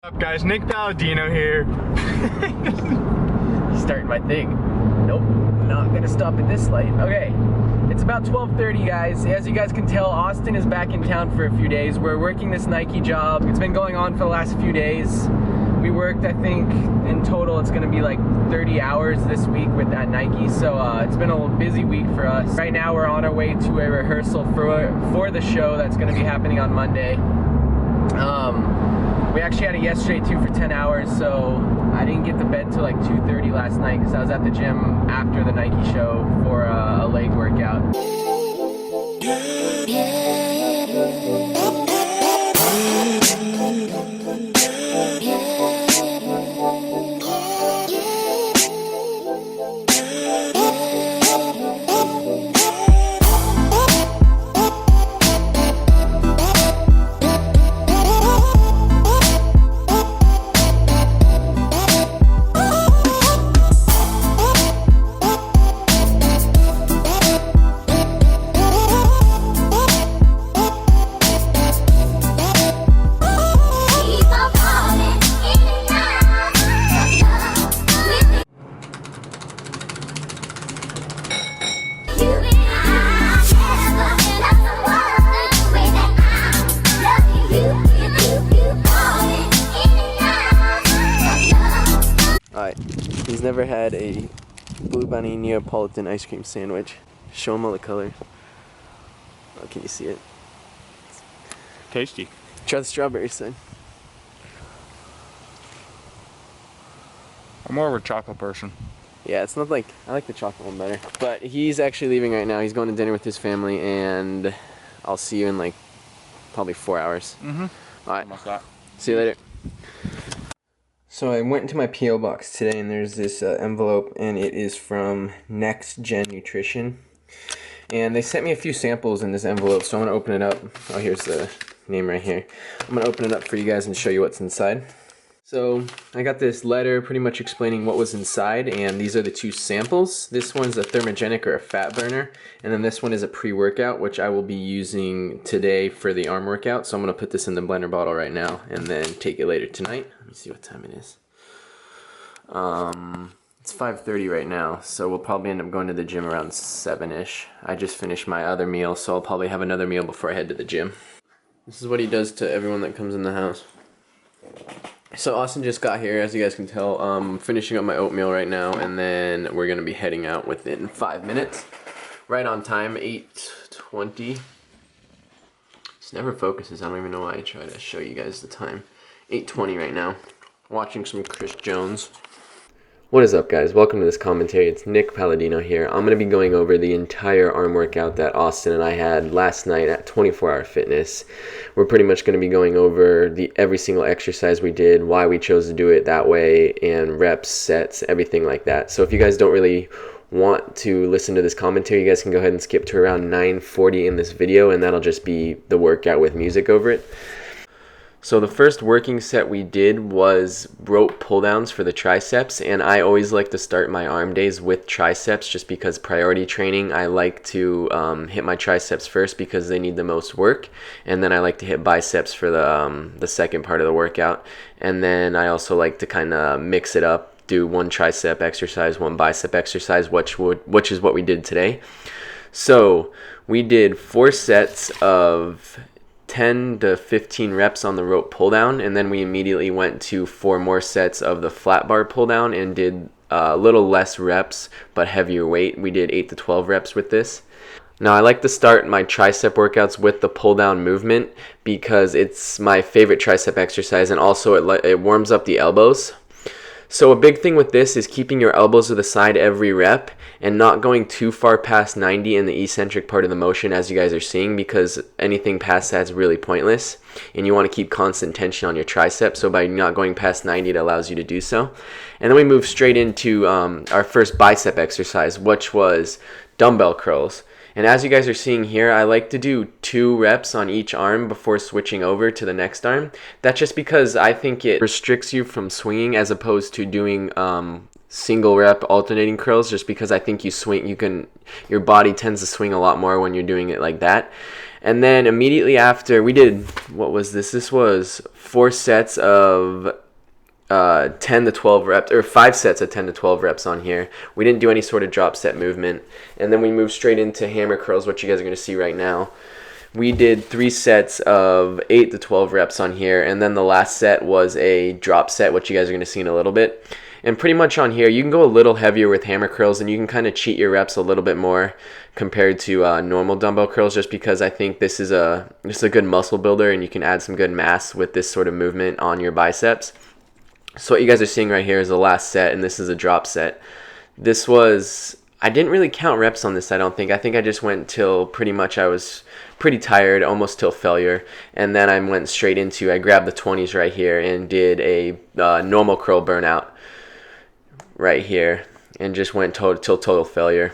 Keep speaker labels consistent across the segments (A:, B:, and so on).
A: What's up guys, Nic Palladino here.
B: Starting my thing. Nope, not gonna stop at this light. Okay, it's about 12:30, guys. As you guys can tell, Austin is back in town for a few days. We're working this Nike job. It's been going on for the last few days. We worked, I think, in total it's gonna be like 30 hours this week with that Nike, so it's been a busy week for us. Right now we're on our way to a rehearsal for the show that's gonna be happening on Monday. We actually had it yesterday too for 10 hours, so I didn't get to bed till like 2:30 last night because I was at the gym after the Nike show for a leg workout. Alright, he's never had a Blue Bunny Neapolitan ice cream sandwich. Show him all the colors. Oh, can you see it?
A: Tasty.
B: Try the strawberry son.
A: I'm more of a chocolate person.
B: Yeah, it's not like, I like the chocolate one better. But he's actually leaving right now. He's going to dinner with his family, and I'll see you in like probably 4 hours. Alright, see you later. So I went into my P.O. box today, and there's this envelope, and it is from Next Gen Nutrition. And they sent me a few samples in this envelope, so I'm going to open it up. Oh, here's the name right here. I'm going to open it up for you guys and show you what's inside. So I got this letter pretty much explaining what was inside, and these are the two samples. This one's a thermogenic or a fat burner, and then this one is a pre-workout, which I will be using today for the arm workout. So I'm going to put this in the blender bottle right now and then take it later tonight. Let me see what time it is. It's 5:30 right now, so we'll probably end up going to the gym around 7-ish. I just finished my other meal, so I'll probably have another meal before I head to the gym. This is what he does to everyone that comes in the house. So Austin just got here, as you guys can tell. Finishing up my oatmeal right now, and then we're gonna be heading out within 5 minutes. Right on time, 8:20. This never focuses. I don't even know why I try to show you guys the time. 8:20 right now. Watching some Chris Jones. What is up, guys? Welcome to this commentary. It's Nic Palladino here. I'm going to be going over the entire arm workout that Austin and I had last night at 24 Hour Fitness. We're pretty much going to be going over every single exercise we did, why we chose to do it that way, and reps, sets, everything like that. So if you guys don't really want to listen to this commentary, you guys can go ahead and skip to around 9:40 in this video, and that'll just be the workout with music over it. So the first working set we did was rope pull downs for the triceps, and I always like to start my arm days with triceps just because priority training, I like to hit my triceps first because they need the most work, and then I like to hit biceps for the second part of the workout, and then I also like to kind of mix it up, do one tricep exercise, one bicep exercise, which is what we did today. So we did 4 sets of 10 to 15 reps on the rope pull down, and then we immediately went to 4 more sets of the flat bar pull down and did a little less reps but heavier weight. We did 8 to 12 reps with this. Now I like to start my tricep workouts with the pull down movement because it's my favorite tricep exercise, and also it warms up the elbows. So a big thing with this is keeping your elbows to the side every rep and not going too far past 90 in the eccentric part of the motion, as you guys are seeing, because anything past that is really pointless, and you want to keep constant tension on your tricep. So by not going past 90, it allows you to do so. And then we move straight into our first bicep exercise, which was dumbbell curls. And as you guys are seeing here, I like to do 2 reps on each arm before switching over to the next arm. That's just because I think it restricts you from swinging as opposed to doing single rep alternating curls, just because I think your body tends to swing a lot more when you're doing it like that. And then immediately after, we did, what was this? This was 4 sets of 10 to 12 reps, or 5 sets of 10 to 12 reps on here. We didn't do any sort of drop set movement. And then we moved straight into hammer curls, what you guys are going to see right now. We did 3 sets of 8 to 12 reps on here, and then the last set was a drop set, which you guys are going to see in a little bit. And pretty much on here, you can go a little heavier with hammer curls, and you can kind of cheat your reps a little bit more compared to normal dumbbell curls, just because I think this is a good muscle builder, and you can add some good mass with this sort of movement on your biceps. So what you guys are seeing right here is the last set, and this is a drop set. This was, I didn't really count reps on this, I don't think. I think I just went till pretty much I was pretty tired, almost till failure. And then I went straight into, I grabbed the 20s right here and did a normal curl burnout right here, and just went till total failure.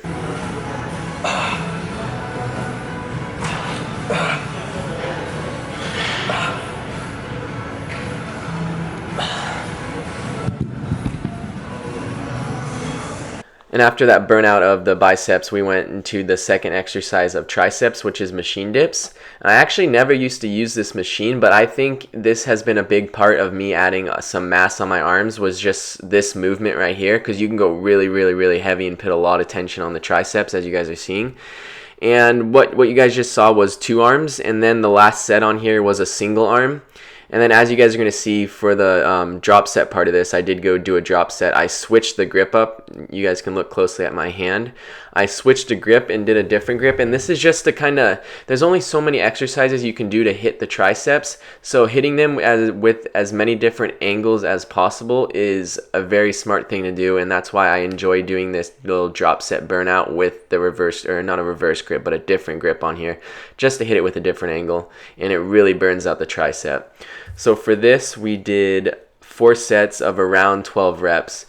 B: And after that burnout of the biceps, we went into the second exercise of triceps, which is machine dips. And I actually never used to use this machine, but I think this has been a big part of me adding some mass on my arms, was just this movement right here, because you can go really, really, really heavy and put a lot of tension on the triceps, as you guys are seeing. And what you guys just saw was 2 arms, and then the last set on here was a single arm. And then as you guys are going to see for the drop set part of this, I did go do a drop set. I switched the grip up. You guys can look closely at my hand. I switched the grip and did a different grip. And this is just to kind of, there's only so many exercises you can do to hit the triceps. So hitting them with as many different angles as possible is a very smart thing to do. And that's why I enjoy doing this little drop set burnout with the reverse, or not a reverse grip, but a different grip on here, just to hit it with a different angle. And it really burns out the tricep. So for this, we did 4 sets of around 12 reps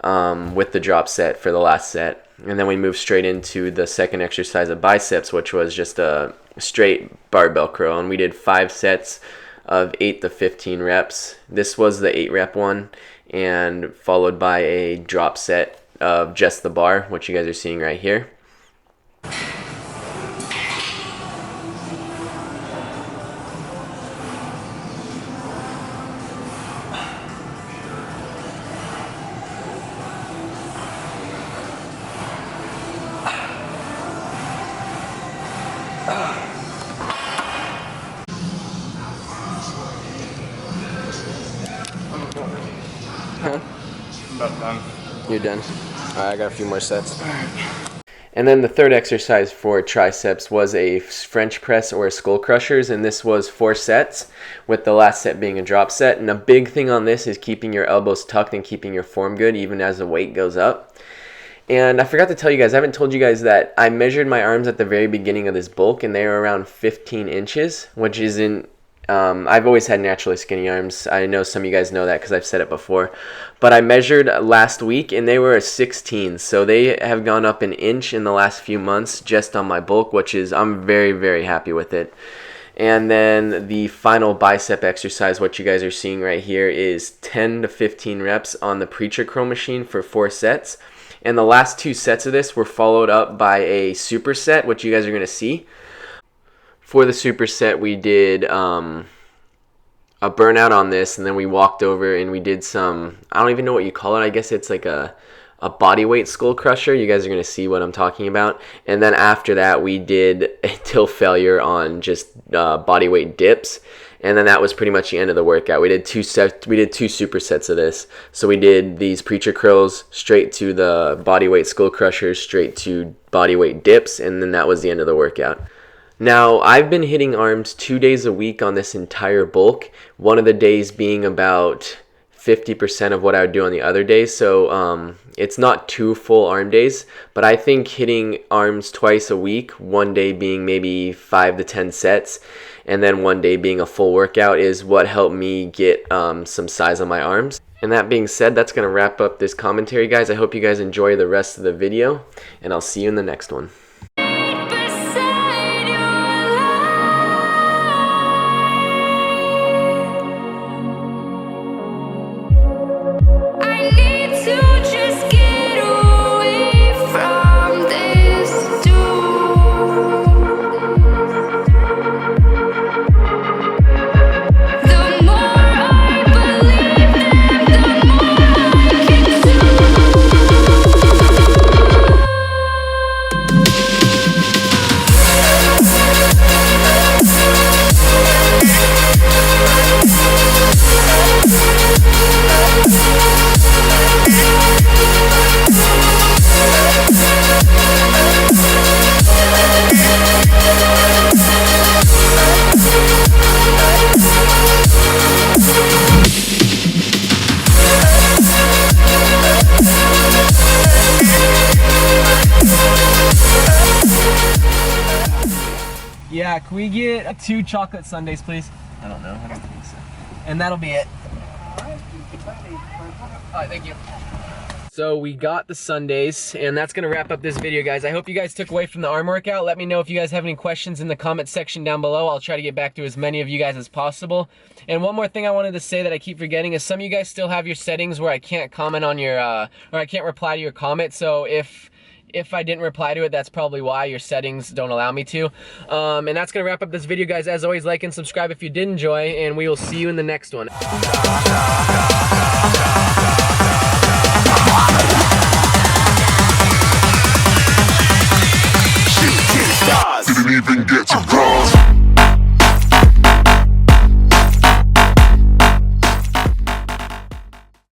B: with the drop set for the last set. And then we moved straight into the second exercise of biceps, which was just a straight barbell curl. And we did 5 sets of 8 to 15 reps. This was the 8 rep one, and followed by a drop set of just the bar, which you guys are seeing right here. Huh?
A: I'm about done.
B: You're done? Alright, I got a few more sets. And then the third exercise for triceps was a French press or a skull crushers, and this was 4 sets, with the last set being a drop set. And a big thing on this is keeping your elbows tucked and keeping your form good even as the weight goes up. And I forgot to tell you guys, I haven't told you guys that I measured my arms at the very beginning of this bulk, and they were around 15 inches, which isn't, I've always had naturally skinny arms. I know some of you guys know that because I've said it before. But I measured last week, and they were a 16. So they have gone up an inch in the last few months just on my bulk, which is, I'm very, very happy with it. And then the final bicep exercise, what you guys are seeing right here, is 10 to 15 reps on the preacher curl machine for 4 sets. And the last 2 sets of this were followed up by a superset, which you guys are going to see. For the superset, we did a burnout on this, and then we walked over and we did some, I don't even know what you call it. I guess it's like a body weight skull crusher. You guys are going to see what I'm talking about. And then after that, we did a till failure on just body weight dips. And then that was pretty much the end of the workout. We did 2 supersets of this. So we did these preacher curls straight to the body weight skull crushers, straight to body weight dips, and then that was the end of the workout. Now, I've been hitting arms 2 days a week on this entire bulk, one of the days being about 50% of what I would do on the other days. So it's not 2 full arm days, but I think hitting arms twice a week, one day being maybe 5 to 10 sets, and then one day being a full workout, is what helped me get some size on my arms. And that being said, that's going to wrap up this commentary, guys. I hope you guys enjoy the rest of the video, and I'll see you in the next one.
C: Matt, can we get 2 chocolate sundaes, please?
B: I don't know. I don't think so.
C: And that'll be it. Alright, thank you. So we got the sundaes, and that's gonna wrap up this video, guys. I hope you guys took away from the arm workout. Let me know if you guys have any questions in the comment section down below. I'll try to get back to as many of you guys as possible. And one more thing I wanted to say that I keep forgetting is some of you guys still have your settings where I can't comment on your, or I can't reply to your comment. So if I didn't reply to it, that's probably why your settings don't allow me to. And that's gonna wrap up this video, guys. As always, like and subscribe if you did enjoy, and we will see you in the next one.
D: Didn't even get to run.